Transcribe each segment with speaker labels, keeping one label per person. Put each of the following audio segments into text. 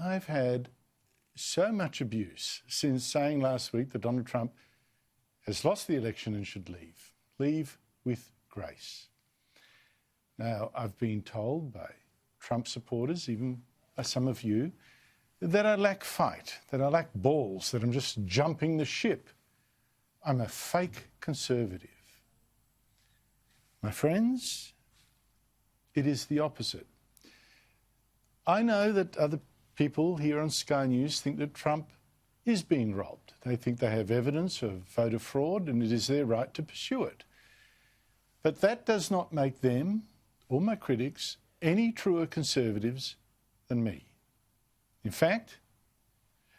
Speaker 1: I've had so much abuse since saying last week that Donald Trump has lost the election and should leave. Leave with grace. Now, I've been told by Trump supporters, even by some of you, that I lack fight, that I lack balls, that I'm just jumping the ship. I'm a fake conservative. My friends, it is the opposite. I know that other people here on Sky News think that Trump is being robbed. They think they have evidence of voter fraud and it is their right to pursue it. But that does not make them, or my critics, any truer conservatives than me. In fact,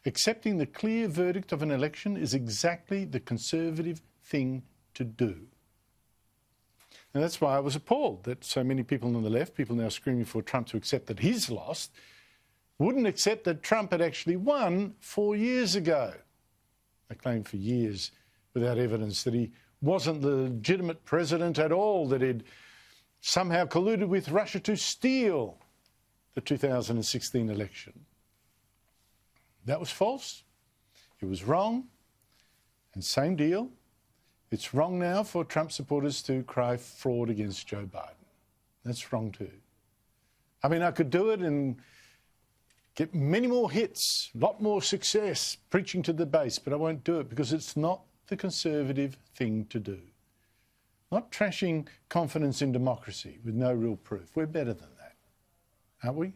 Speaker 1: accepting the clear verdict of an election is exactly the conservative thing to do. And that's why I was appalled that so many people on the left, people now screaming for Trump to accept that he's lost, wouldn't accept that Trump had actually won 4 years ago. They claimed for years, without evidence, that he wasn't the legitimate president at all, that he'd somehow colluded with Russia to steal the 2016 election. That was false. It was wrong. And same deal. It's wrong now for Trump supporters to cry fraud against Joe Biden. That's wrong too. I mean, I could do it and get many more hits, a lot more success preaching to the base, but I won't do it because it's not the conservative thing to do. Not trashing confidence in democracy with no real proof. We're better than that, aren't we?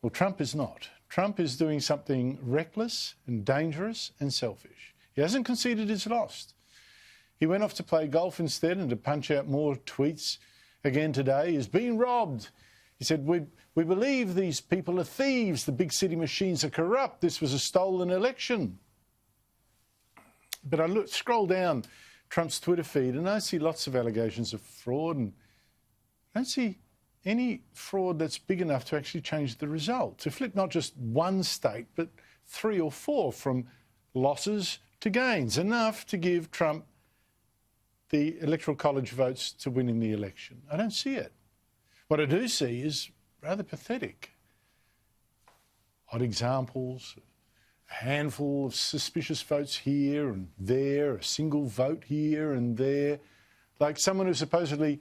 Speaker 1: Well, Trump is not. Trump is doing something reckless and dangerous and selfish. He hasn't conceded his loss. He went off to play golf instead and to punch out more tweets again today. He's been robbed. He said, we believe these people are thieves. The big city machines are corrupt. This was a stolen election. But I scroll down Trump's Twitter feed and I see lots of allegations of fraud, and I don't see any fraud that's big enough to actually change the result, to flip not just one state, but 3 or 4 from losses to gains, enough to give Trump the Electoral College votes to win in the election. I don't see it. What I do see is rather pathetic. Odd examples, a handful of suspicious votes here and there, a single vote here and there, like someone who supposedly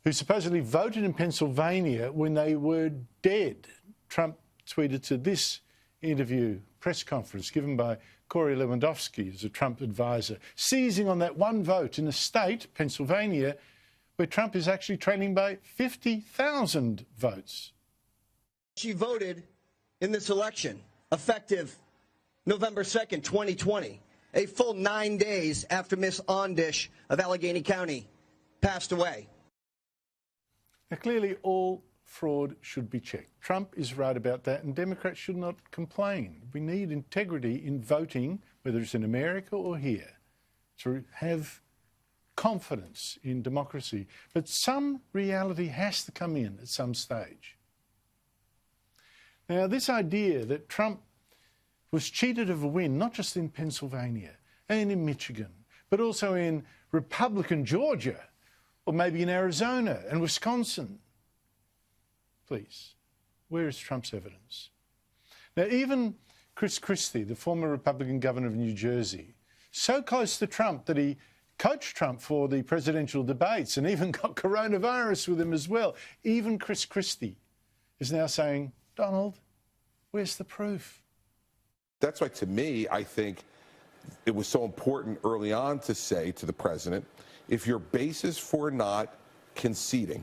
Speaker 1: voted in Pennsylvania when they were dead. Trump tweeted to this interview, press conference given by Corey Lewandowski as a Trump advisor, seizing on that one vote in a state, Pennsylvania, where Trump is actually trailing by 50,000 votes.
Speaker 2: She voted in this election, effective November 2nd, 2020, a full 9 days after Miss Ondish of Allegheny County passed away.
Speaker 1: Now, clearly, all fraud should be checked. Trump is right about that, and Democrats should not complain. We need integrity in voting, whether it's in America or here, to have confidence in democracy. But some reality has to come in at some stage. Now, this idea that Trump was cheated of a win, not just in Pennsylvania and in Michigan, but also in Republican Georgia, or maybe in Arizona and Wisconsin. Please, where is Trump's evidence? Now, even Chris Christie, the former Republican governor of New Jersey, so close to Trump that he coached Trump for the presidential debates and even got coronavirus with him as well. Even Chris Christie is now saying, Donald, where's the proof?
Speaker 3: That's why, to me, I think it was so important early on to say to the president, if your basis for not conceding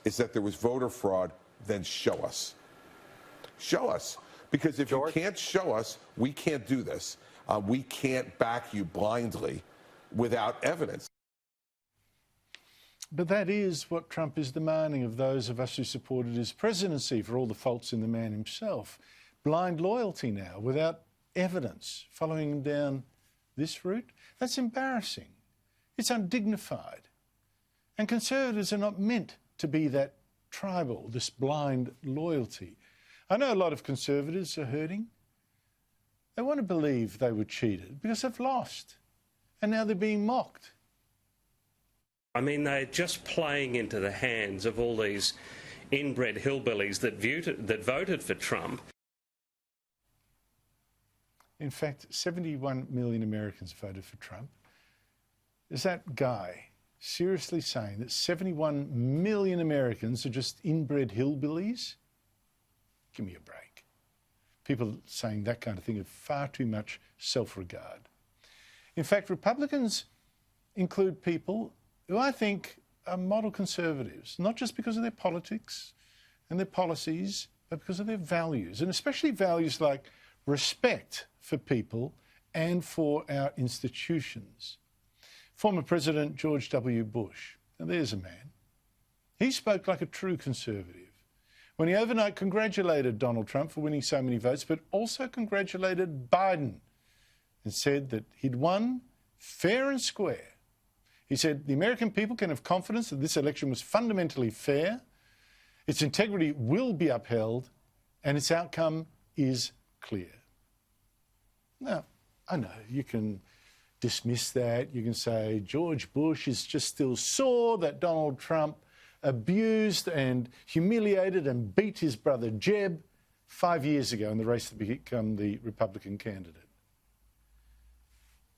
Speaker 3: is that there was voter fraud, then show us. Show us. Because if you can't show us, we can't do this. We can't back you blindly without evidence.
Speaker 1: But that is what Trump is demanding of those of us who supported his presidency, for all the faults in the man himself. Blind loyalty now, without evidence, following him down this route. That's embarrassing. It's undignified. And conservatives are not meant to be that tribal, this blind loyalty. I know a lot of conservatives are hurting. They want to believe they were cheated because they've lost. And now they're being mocked.
Speaker 4: I mean, they're just playing into the hands of all these inbred hillbillies that voted for Trump.
Speaker 1: In fact, 71 million Americans voted for Trump. Is that guy seriously saying that 71 million Americans are just inbred hillbillies? Give me a break. People saying that kind of thing have far too much self-regard. In fact, Republicans include people who I think are model conservatives, not just because of their politics and their policies, but because of their values, and especially values like respect for people and for our institutions. Former President George W. Bush, now there's a man. He spoke like a true conservative when he overnight congratulated Donald Trump for winning so many votes, but also congratulated Biden and said that he'd won fair and square. He said the American people can have confidence that this election was fundamentally fair, its integrity will be upheld, and its outcome is clear. Now, I know you can dismiss that. You can say George Bush is just still sore that Donald Trump abused and humiliated and beat his brother Jeb 5 years ago in the race to become the Republican candidate.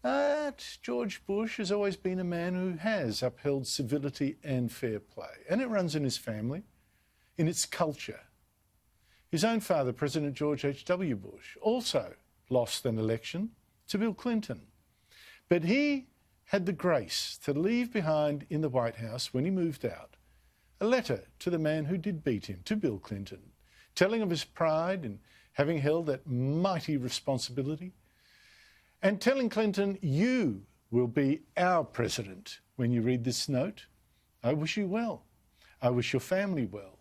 Speaker 1: But George Bush has always been a man who has upheld civility and fair play, and it runs in his family, in its culture. His own father, President George H.W. Bush, also lost an election to Bill Clinton. But he had the grace to leave behind in the White House when he moved out a letter to the man who did beat him, to Bill Clinton, telling of his pride in having held that mighty responsibility, and telling Clinton, you will be our president when you read this note. I wish you well. I wish your family well.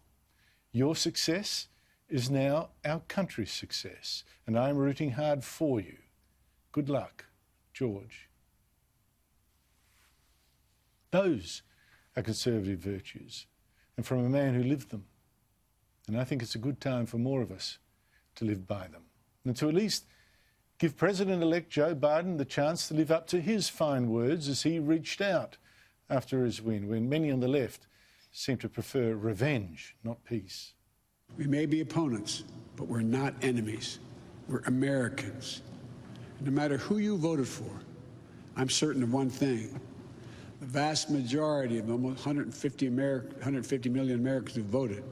Speaker 1: Your success is now our country's success, and I'm rooting hard for you. Good luck, George. Those are conservative virtues, and from a man who lived them. And I think it's a good time for more of us to live by them, and to at least give President-elect Joe Biden the chance to live up to his fine words as he reached out after his win, when many on the left seem to prefer revenge, not peace.
Speaker 5: We may be opponents, but we're not enemies. We're Americans. And no matter who you voted for, I'm certain of one thing. The vast majority of almost 150 million Americans who voted,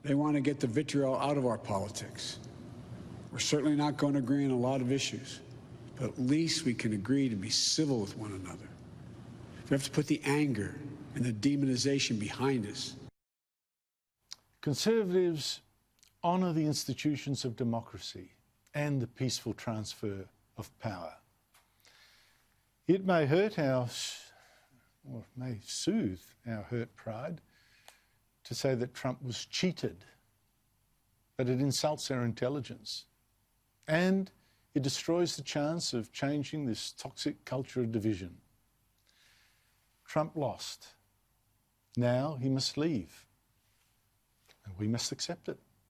Speaker 5: they want to get the vitriol out of our politics. We're certainly not going to agree on a lot of issues, but at least we can agree to be civil with one another. We have to put the anger and the demonization behind us.
Speaker 1: Conservatives honour the institutions of democracy and the peaceful transfer of power. It may hurt or may soothe our hurt pride to say that Trump was cheated, but it insults our intelligence and it destroys the chance of changing this toxic culture of division. Trump lost. Now he must leave, and we must accept it.